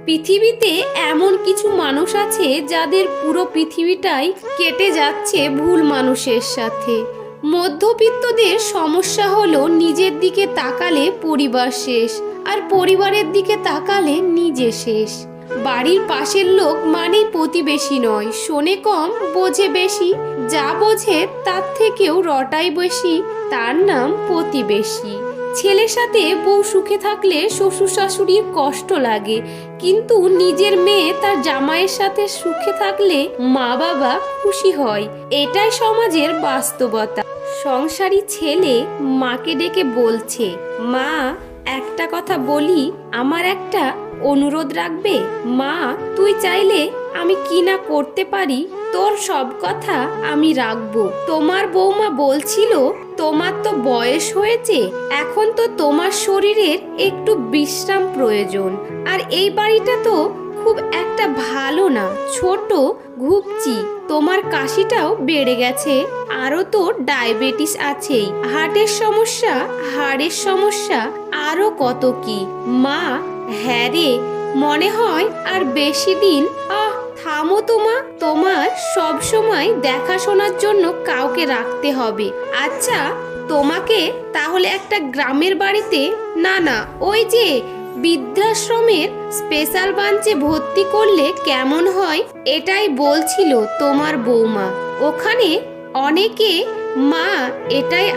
পৃথিবীতে এমন কিছু মানুষ আছে যাদের পুরো পৃথিবীটাই কেটে যাচ্ছে ভুল মানুষের সাথে। মধ্যবিত্তদের সমস্যা হলো নিজের দিকে তাকালে পরিবার শেষ, আর পরিবারের দিকে তাকালে নিজে শেষ। বাড়ির পাশের লোক মানেই প্রতিবেশী নয়, শোনে কম বোঝে বেশি, যা বোঝে তার থেকেও রটাই বেশি, তার নাম প্রতিবেশী। ছেলের সাথে বউ সুখে থাকলে শ্বশুর শাশুড়ির কষ্ট লাগে, কিন্তু নিজের মেয়ে তার জামাইয়ের সাথে সুখে থাকলে মা বাবা খুশি হয়। এটাই সমাজের বাস্তবতা। সংসারী ছেলে মাকে ডেকে বলছে, মা একটা কথা বলি, আমার একটা অনুরোধ রাখবে? মা, তুই চাইলে আমি কি না করতে পারি, তোর সব কথা আমি রাখবো। তোমার বৌমা বলছিল তোমার তো বয়স হয়েছে, এখন তো তোমার শরীরের একটু বিশ্রাম প্রয়োজন। আর এই বাড়িটা তো খুব একটা ভালো না, ছোট, ঘুপচি, তোমার কাশিটাও বেড়ে গেছে, আরও তো ডায়াবেটিস আছেই, হার্টের সমস্যা, হাড়ের সমস্যা, আরও কত কি। মা, হ্যাঁ রে, মনে হয় আর বেশি দিন। থামো তোমার সব সময় দেখাশোনার জন্য কাউকে রাখতে হবে। আচ্ছা, তোমাকে তাহলে একটা গ্রামের বাড়িতে, না ওই যে বৃদ্ধাশ্রমের স্পেশাল ব্রাঞ্চে ভর্তি করলে কেমন হয়, এটাই বলছিল তোমার বৌমা। ওখানে অনেকে, মা এটাই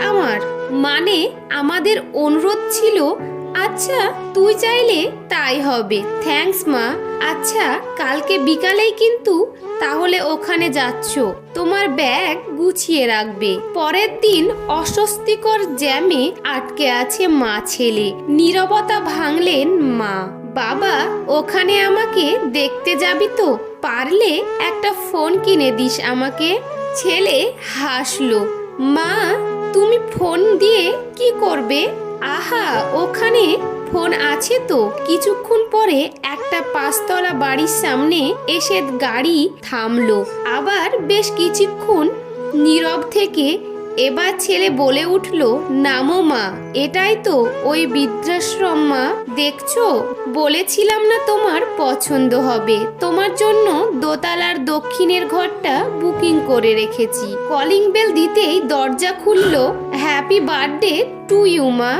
আমাদের অনুরোধ ছিল। আচ্ছা, তুই চাইলে তাই হবে। থ্যাঙ্কস মা। আচ্ছা, কালকে বিকালেই কিন্তু তাহলে ওখানে যাচ্ছ, তোমার ব্যাগ গুছিয়ে রাখবে। পরের দিন অস্বস্তিকর জ্যামে আটকে আছে মা ছেলে। নীরবতা ভাঙলেন মা। বাবা, ওখানে আমাকে দেখতে যাবি তো? পারলে একটা ফোন কিনে দিস আমাকে। ছেলে হাসলো। মা, তুমি ফোন দিয়ে কি করবে? আহা, ওখানে ফোন আছে তো। কিছুক্ষণ পরে একটা 5 তলা বাড়ির সামনে এসে গাড়ি থামলো। আবার বেশ কিছুক্ষণ নীরব থেকে এবার ছেলে বলে উঠল, নামো মা, এটাই তো ওই বৃদ্ধাশ্রম মা, দেখছো? বলেছিলাম না তোমার পছন্দ হবে। তোমার জন্য দোতলার দক্ষিণের ঘরটা বুকিং করে রেখেছি। কলিং বেল দিতেই দরজা খুললো। হ্যাপি বার্থডে টু ইউ মা।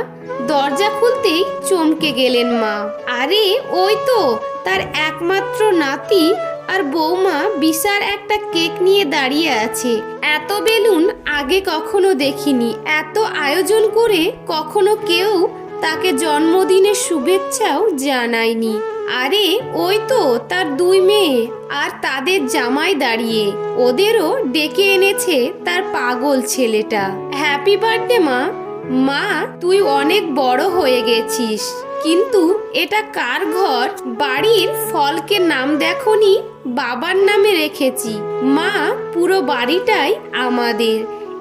দরজা খুলতেই চমকে গেলেন মা। আরে, ওই তো তার একমাত্র নাতি আর বৌমা বিশাল একটা কেক নিয়ে দাঁড়িয়ে আছে। এত বেলুন আগে কখনো দেখিনি, এত আয়োজন করে কখনো কেউ তাকে জন্মদিনের শুভেচ্ছাও জানায়নি। আরে, ওই তো তার 2 মেয়ে আর তাদের জামাই দাঁড়িয়ে, ওদেরও ডেকে এনেছে তার পাগল ছেলেটা। হ্যাপি বার্থডে মা। মা, তুই অনেক বড় হয়ে গেছিস, কিন্তু এটা কার ঘর? বাড়ির ফলকের নাম দেখোনি? বাবার নামে রেখেছি। মা, পুরো বাড়িটাই আমাদের।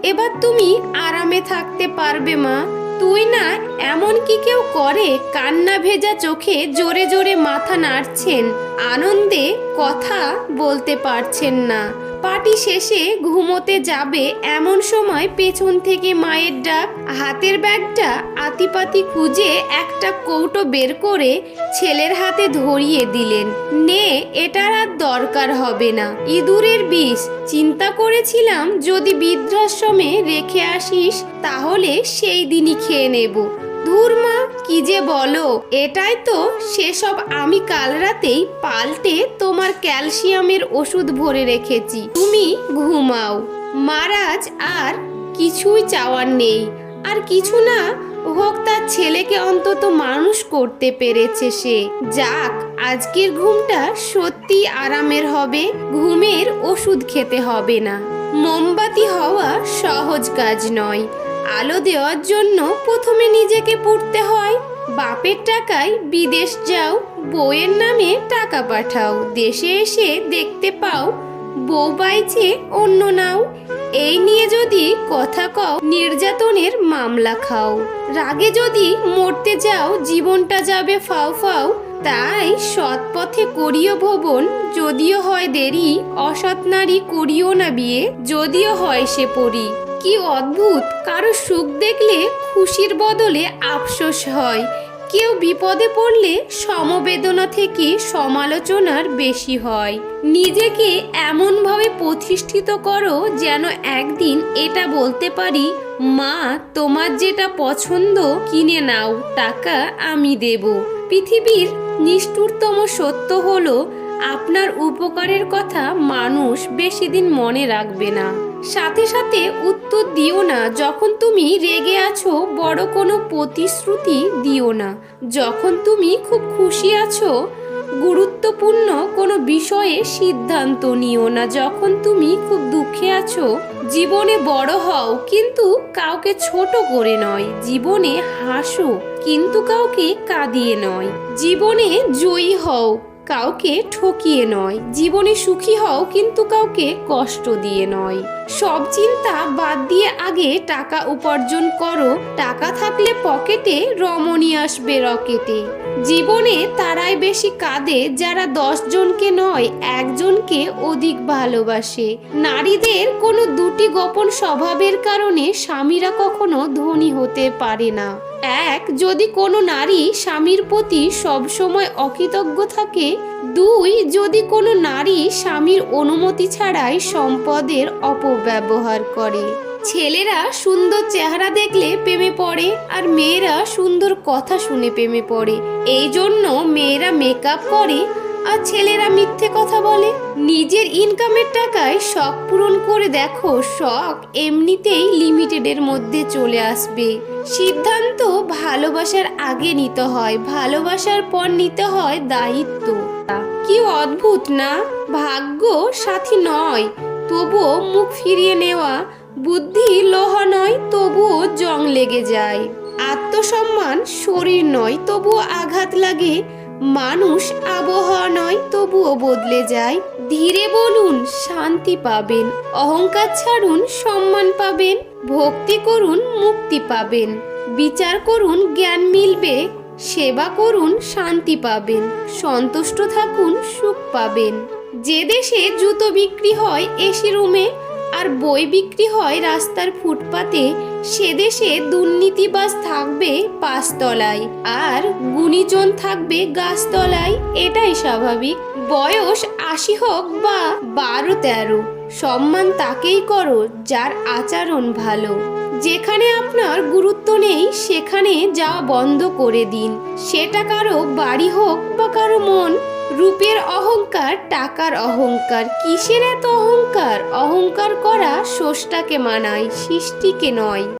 এবার তুমি আরামে থাকতে পারবে মা। তুই না, এমন কি কেউ করে? কান্না ভেজা চোখে জোরে জোরে মাথা নাড়ছেন, আনন্দে কথা বলতে পারছেন না। পার্টি শেষে ঘুমোতে যাবে এমন সময় পেছন থেকে মায়ের ডাক। হাতের ব্যাগটা আতিপাতি খুঁজে একটা কৌটো বের করে ছেলের হাতে ধরিয়ে দিলেন। নে, এটার আর দরকার হবে না, ইঁদুরের বিষ। চিন্তা করেছিলাম যদি বৃদ্ধাশ্রমে রেখে আসিস তাহলে সেই দিনই খেয়ে নেব। ধুর মা, কি যে বলো। এটাই তো সেসব আমি কাল রাতেই পাল্টে তোমার ক্যালসিয়ামের ওষুধ ভরে রেখেছি, তুমি ঘুমাও। মহারাজ আর কিছুই চাওয়ার নেই। আর কিছু না হোক, তার ছেলেকে অন্তত মানুষ করতে পেরেছে সে। যাক, আজকের ঘুমটা সত্যি আরামের হবে, ঘুমের ওষুধ খেতে হবে না। মোমবাতি হওয়া সহজ কাজ নয়। আলো দেওয়ার জন্য প্রথমে নিজেকে পুড়তে হয়। বাপের টাকায় বিদেশ যাও, বউয়ের নামে টাকা পাঠাও, দেশে এসে দেখতে পাও বউ বাইছে অন্য নাও। এই নিয়ে যদি কথা কও, নির্যাতনের মামলা খাও। রাগে যদি মরতে যাও, জীবনটা যাবে ফাও ফাও। তাই সৎ পথে করিও ভবন, যদিও হয় দেরি। অসৎ নারী করিও না বিয়ে, যদিও হয় সে পরী। কি অদ্ভুত, কারো সুখ দেখলে খুশির বদলে আফসোস হয়, কেউ বিপদে পড়লে সমবেদনা থেকে সমালোচনার বেশি হয়। নিজেকে এমনভাবে প্রতিষ্ঠিত করো যেন একদিন এটা বলতে পারি, মা তোমার যেটা পছন্দ কিনে নাও, টাকা আমি দেব। পৃথিবীর নিষ্ঠুরতম সত্য হলো আপনার উপকারের কথা মানুষ বেশি দিন মনে রাখবে না। সাথে সাথে উত্তর দিও না যখন তুমি রেগে আছো, বড় কোনো প্রতিশ্রুতি দিও না যখন তুমি খুব খুশি আছো। গুরুত্বপূর্ণ কোনো বিষয়ে সিদ্ধান্ত নিও না যখন তুমি খুব দুঃখে আছো। জীবনে বড় হও কিন্তু কাউকে ছোট করে নয়। জীবনে হাসো কিন্তু কাউকে কাঁদিয়ে নয়। জীবনে জয়ী হও, কাউকে ঠকিয়ে নয়। জীবনে সুখী হও কিন্তু কাউকে কষ্ট দিয়ে নয়। সব চিন্তা বাদ দিয়ে আগে টাকা উপার্জন করো। টাকা থাকলে পকেটে, রমণী আসবে রকেটে। জীবনে তারাই বেশি কাঁদে যারা 10 জনকে নয়, একজনকে অধিক ভালোবাসে। নারীদের কোনো দুটি গোপন স্বভাবের কারণে স্বামীরা কখনো ধনী হতে পারে না। এক, যদি কোনো নারী স্বামীর প্রতি সবসময় অকৃতজ্ঞ থাকে। 2, যদি কোনো নারী স্বামীর অনুমতি ছাড়াই সম্পদের অপব্যবহার করে। ছেলেরা সুন্দর চেহারা দেখলে প্রেমে পড়ে, আর মেয়েরা সুন্দর কথা শুনে প্রেমে পড়ে। এই জন্য মেয়েরা মেকআপ করে আর ছেলেরা মিথ্যে কথা বলে। নিজের ইনকামের টাকায় শখ পূরণ করে দেখো, শখ এমনিতেই লিমিটেডের মধ্যে চলে আসবে। সিদ্ধান্ত ভালোবাসার আগে নিতে হয়, ভালোবাসার পর নিতে হয় দায়িত্ব। কি অদ্ভুত না? ভাগ্য সাথী নয় তবুও মুখ ফিরিয়ে নেওয়া, বুদ্ধি লোহা নয় তবুও জং লেগে যায়। আত্মসম্মান শরীর নয় তবুও আঘাত লাগে। মানুষ আবহাওয়া নয় তবুও বদলে যায়। ধীরে বলুন, শান্তি পাবেন। অহংকার ছাড়ুন, সম্মান পাবেন। ভক্তি করুন, মুক্তি পাবেন। বিচার করুন, জ্ঞান মিলবে। সেবা করুন, শান্তি পাবেন। সন্তুষ্ট থাকুন, সুখ পাবেন। যে দেশে জুতো বিক্রি হয় এসি রুমে আর বই বিক্রি হয় রাস্তার ফুটপাতে, সে দেশে দুর্নীতিবাজ থাকবে 5 তলায় আর গুণীজন থাকবে গাছতলায়। এটাই স্বাভাবিক। বয়স 80 হোক বা 12-13, সম্মান তাকেই করো যার আচরণ ভালো। যেখানে আপনার গুরুত্ব নেই সেখানে যাওয়া বন্ধ করে দিন। সেটা কারো বাড়ি হোক বা কারো মন। রূপের অহংকার, টাকার অহংকার, কিসের এত অহংকার? অহংকার করা স্রষ্টাকে মানায়, সৃষ্টিকে নয়।